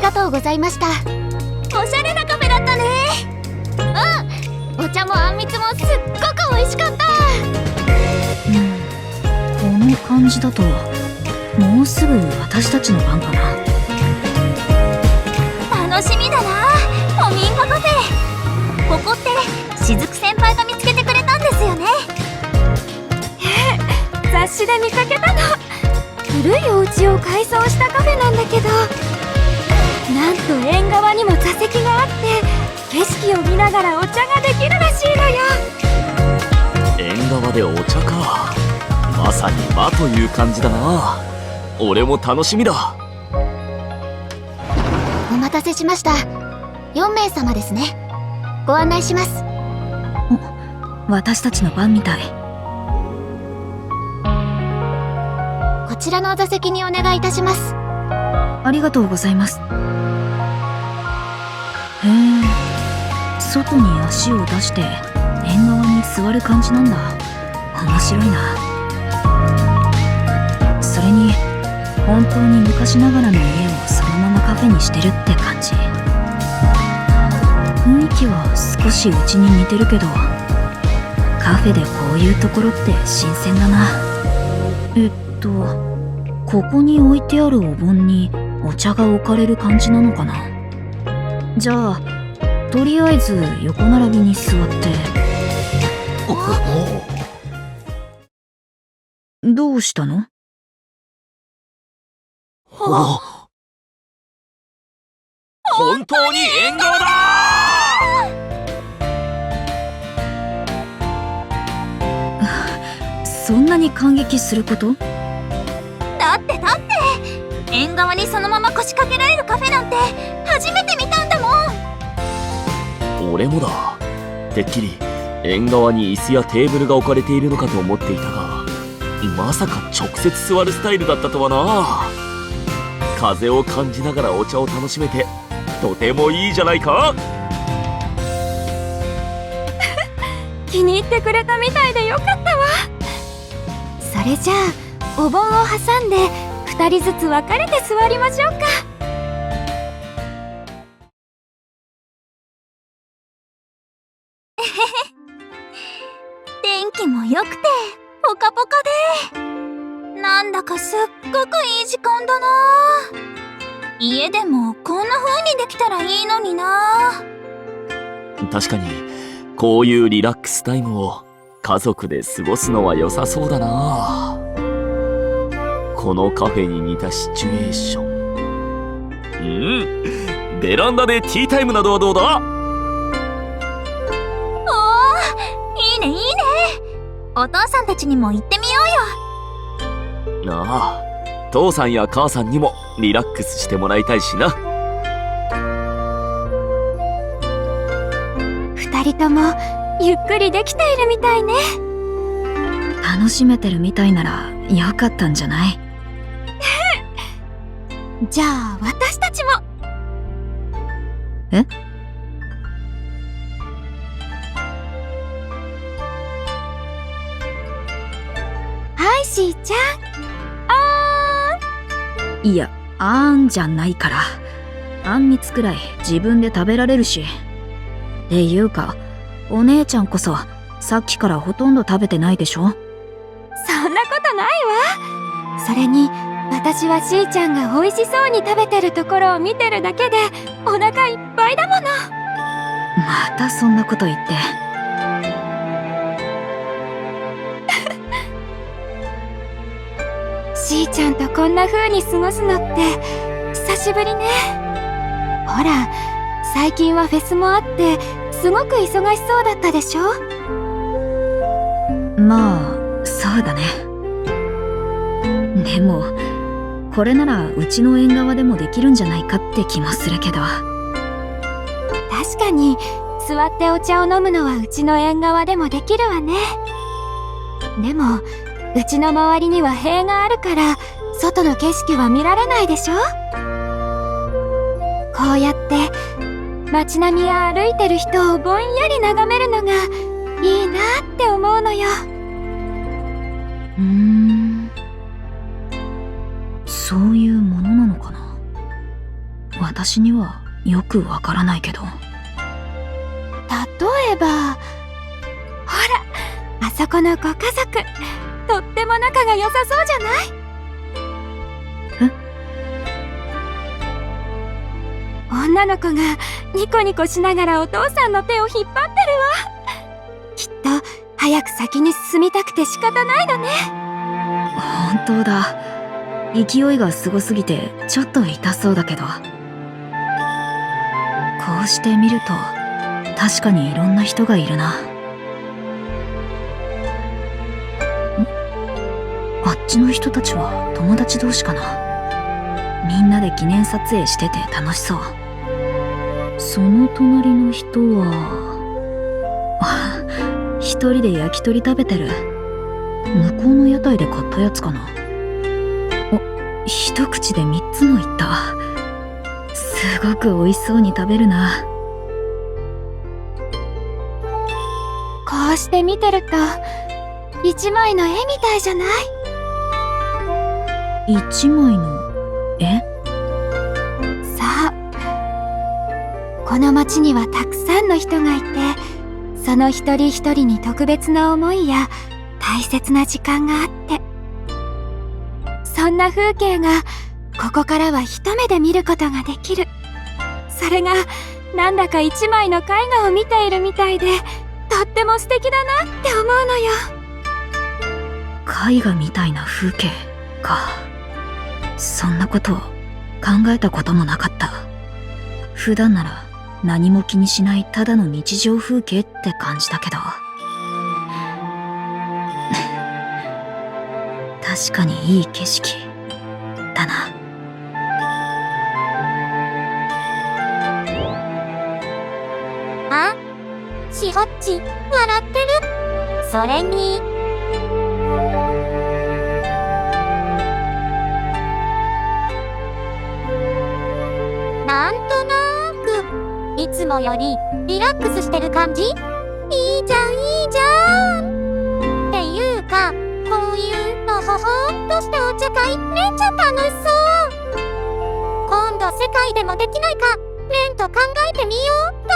がとうございました。おしゃれなカフェだったね。お茶もあんみつもすっごく美味しかった。この感じだともうすぐ私たちの番かな。楽しみだな、古民家カフェ。ここってしずく先輩が見つけてくれたんですよね。雑誌で見かけたの。古いお家を改装したカフェなんだけど、なんと縁側にも座席があって景色を見ながらお茶ができるらしいのよ。縁側でお茶か。まさに和という感じだな。俺も楽しみだ。お待たせしました。4名様ですね。ご案内します。私たちの番みたい。こちらのお座席にお願いいたします。ありがとうございます。へえ、外に足を出して縁側に座る感じなんだ。面白いな。それに本当に昔ながらの家をそのままカフェにしてるって感じ。雰囲気は少しうちに似てるけど、カフェでこういうところって新鮮だな。ここに置いてあるお盆にお茶が置かれる感じなのかな。じゃあとりあえず横並びに座って。どうしたの？本当に縁側だー！そんなに感激すること？だって縁側にそのまま腰掛けられるカフェなんて初めて見たんだもん。俺もだ。てっきり縁側に椅子やテーブルが置かれているのかと思っていたが、まさか直接座るスタイルだったとはな。風を感じながらお茶を楽しめてとてもいいじゃないか。気に入ってくれたみたいでよかったわ。それじゃあお盆を挟んで2人ずつ分かれて座りましょうか。天気も良くてポカポカで、なんだかすっごくいい時間だな。家でもこんな風にできたらいいのにな。確かにこういうリラックスタイムを家族で過ごすのは良さそうだな。このカフェに似たシチュエーション。ベランダでティータイムなどはどうだ？おー、いいねいいね。お父さんたちにも行ってみようよ。ああ、父さんや母さんにもリラックスしてもらいたいしな。2人ともゆっくりできているみたいね。楽しめてるみたいならよかったんじゃない？じゃあ私たちも。え？はいしーちゃん。いや、あーんじゃないから。あんみつくらい自分で食べられるし。っていうか、お姉ちゃんこそさっきからほとんど食べてないでしょ？そんなことないわ。それに私はしーちゃんが美味しそうに食べてるところを見てるだけでお腹いっぱいだもの。またそんなこと言って。しーちゃんとこんな風に過ごすのって久しぶりね。ほら、最近はフェスもあってすごく忙しそうだったでしょ？まあ、そうだね。でもこれならうちの縁側でもできるんじゃないかって気もするけど。確かに座ってお茶を飲むのはうちの縁側でもできるわね。でもうちの周りには塀があるから外の景色は見られないでしょ。こうやって街並みや歩いてる人をぼんやり眺めるのがいいなって思うのよ。そういうものなのかな。私にはよくわからないけど。例えば、ほら、あそこのご家族、とっても仲が良さそうじゃない？女の子がニコニコしながらお父さんの手を引っ張ってるわ。きっと早く先に進みたくて仕方ないのね。本当だ。勢いがすごすぎてちょっと痛そうだけど。こうして見ると確かにいろんな人がいるな。あっちの人たちは友達同士かな。みんなで記念撮影してて楽しそう。その隣の人は一人で焼き鳥食べてる。向こうの屋台で買ったやつかな。一口で3つもいった。すごく美味しそうに食べるな。こうして見てると一枚の絵みたいじゃない？一枚の絵？さあ、この町にはたくさんの人がいて、その一人一人に特別な思いや大切な時間があって、そんな風景がここからは一目で見ることができる。それがなんだか一枚の絵画を見ているみたいで、とっても素敵だなって思うのよ。絵画みたいな風景か。そんなことを考えたこともなかった。普段なら何も気にしないただの日常風景って感じだけど確かにいい景色だな。あ、しほっち、笑ってる。それに、なんとなく、いつもよりリラックスしてる感じ？いいじゃん、いいじゃん。っていうか、こういうのほほっとしたお茶会めっちゃ楽しそう。今度世界でもできないか、レンと考えてみようっと。